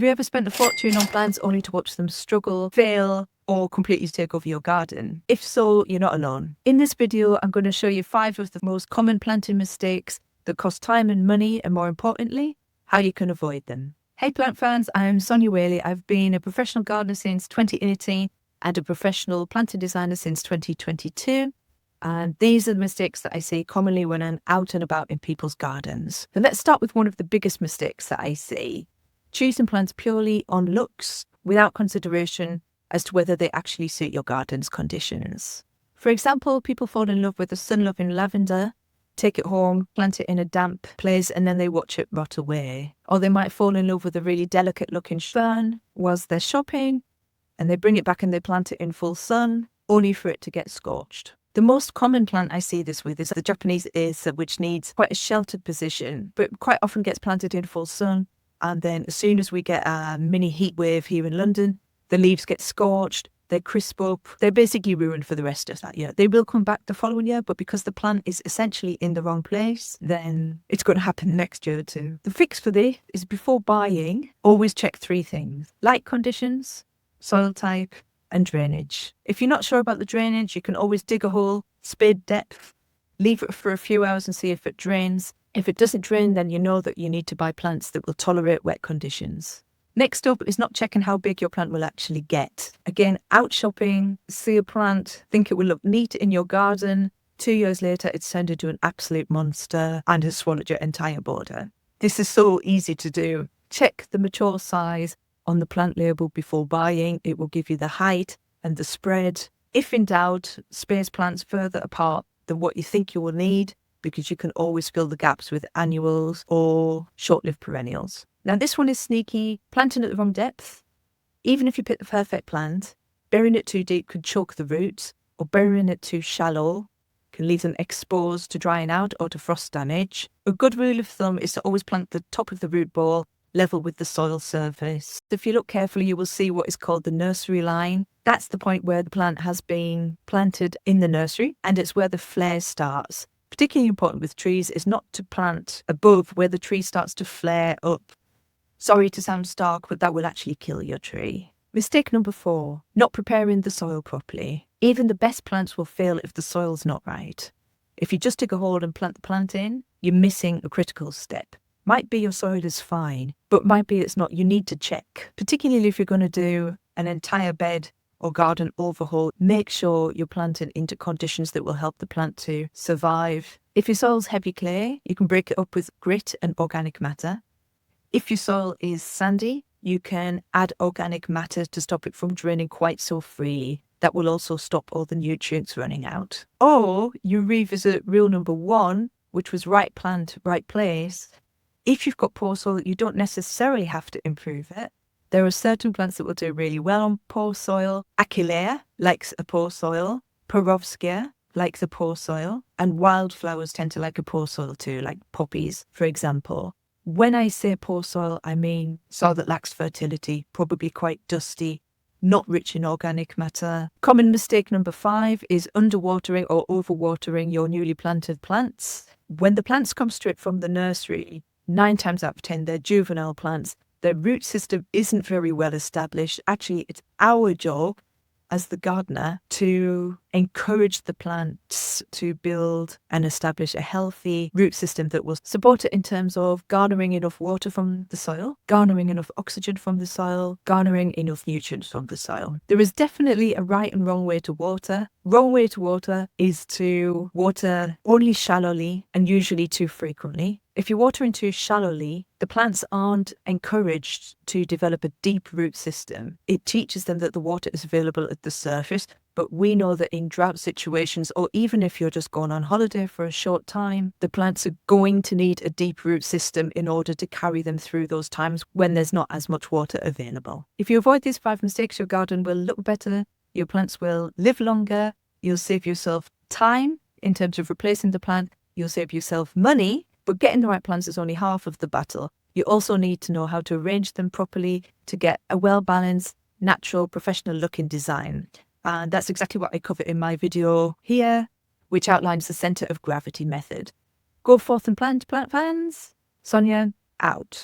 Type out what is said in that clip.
Have you ever spent a fortune on plants only to watch them struggle, fail, or completely take over your garden? If so, you're not alone. In this video, I'm going to show you 5 of the most common planting mistakes that cost time and money, and more importantly, how you can avoid them. Hey plant fans, I'm Sonia Whaley. I've been a professional gardener since 2018 and a professional planting designer since 2022. And these are the mistakes that I see commonly when I'm out and about in people's gardens. So let's start with one of the biggest mistakes that I see. Choosing plants purely on looks without consideration as to whether they actually suit your garden's conditions. For example, people fall in love with a sun-loving lavender, take it home, plant it in a damp place, and then they watch it rot away. Or they might fall in love with a really delicate-looking fern whilst they're shopping, and they bring it back and they plant it in full sun, only for it to get scorched. The most common plant I see this with is the Japanese Acer, which needs quite a sheltered position, but quite often gets planted in full sun. And then as soon as we get a mini heat wave here in London, the leaves get scorched, they crisp up, they're basically ruined for the rest of that year. They will come back the following year, but because the plant is essentially in the wrong place, then it's going to happen next year too. The fix for this is before buying, always check 3 things: light conditions, soil type, and drainage. If you're not sure about the drainage, you can always dig a hole, spade depth, leave it for a few hours and see if it drains. If it doesn't drain, then you know that you need to buy plants that will tolerate wet conditions. Next up is not checking how big your plant will actually get. Again, out shopping, see a plant, think it will look neat in your garden. 2 years later, it's turned into an absolute monster and has swallowed your entire border. This is so easy to do. Check the mature size on the plant label before buying. It will give you the height and the spread. If in doubt, space plants further apart than what you think you will need, because you can always fill the gaps with annuals or short-lived perennials. Now this one is sneaky. Planting at the wrong depth. Even if you pick the perfect plant, burying it too deep could choke the roots, or burying it too shallow can leave them exposed to drying out or to frost damage. A good rule of thumb is to always plant the top of the root ball level with the soil surface. If you look carefully, you will see what is called the nursery line. That's the point where the plant has been planted in the nursery, and it's where the flare starts. Particularly important with trees is not to plant above where the tree starts to flare up. Sorry to sound stark, but that will actually kill your tree. Mistake number 4, not preparing the soil properly. Even the best plants will fail if the soil's not right. If you just dig a hole and plant the plant in, you're missing a critical step. Might be your soil is fine, but might be it's not. You need to check, particularly if you're going to do an entire bed or garden overhaul. Make sure you're planting into conditions that will help the plant to survive. If your soil's heavy clay, you can break it up with grit and organic matter. If your soil is sandy, you can add organic matter to stop it from draining quite so freely. That will also stop all the nutrients running out. Or you revisit rule number 1, which was right plant, right place. If you've got poor soil, you don't necessarily have to improve it. There are certain plants that will do really well on poor soil. Achillea likes a poor soil. Perovskia likes a poor soil. And wildflowers tend to like a poor soil too, like poppies, for example. When I say poor soil, I mean soil that lacks fertility, probably quite dusty, not rich in organic matter. Common mistake number 5 is underwatering or overwatering your newly planted plants. When the plants come straight from the nursery, 9 times out of 10, they're juvenile plants. Their root system isn't very well established. Actually, it's our job as the gardener to encourage the plants to build and establish a healthy root system that will support it in terms of garnering enough water from the soil, garnering enough oxygen from the soil, garnering enough nutrients from the soil. There is definitely a right and wrong way to water. Wrong way to water is to water only shallowly and usually too frequently. If you're watering too shallowly, the plants aren't encouraged to develop a deep root system. It teaches them that the water is available at the surface, but we know that in drought situations, or even if you're just going on holiday for a short time, the plants are going to need a deep root system in order to carry them through those times when there's not as much water available. If you avoid these 5 mistakes, your garden will look better, your plants will live longer, you'll save yourself time in terms of replacing the plant, you'll save yourself money. But getting the right plants is only half of the battle. You also need to know how to arrange them properly to get a well-balanced, natural, professional-looking design. And that's exactly what I cover in my video here, which outlines the centre of gravity method. Go forth and plant, plant fans. Sonia, out.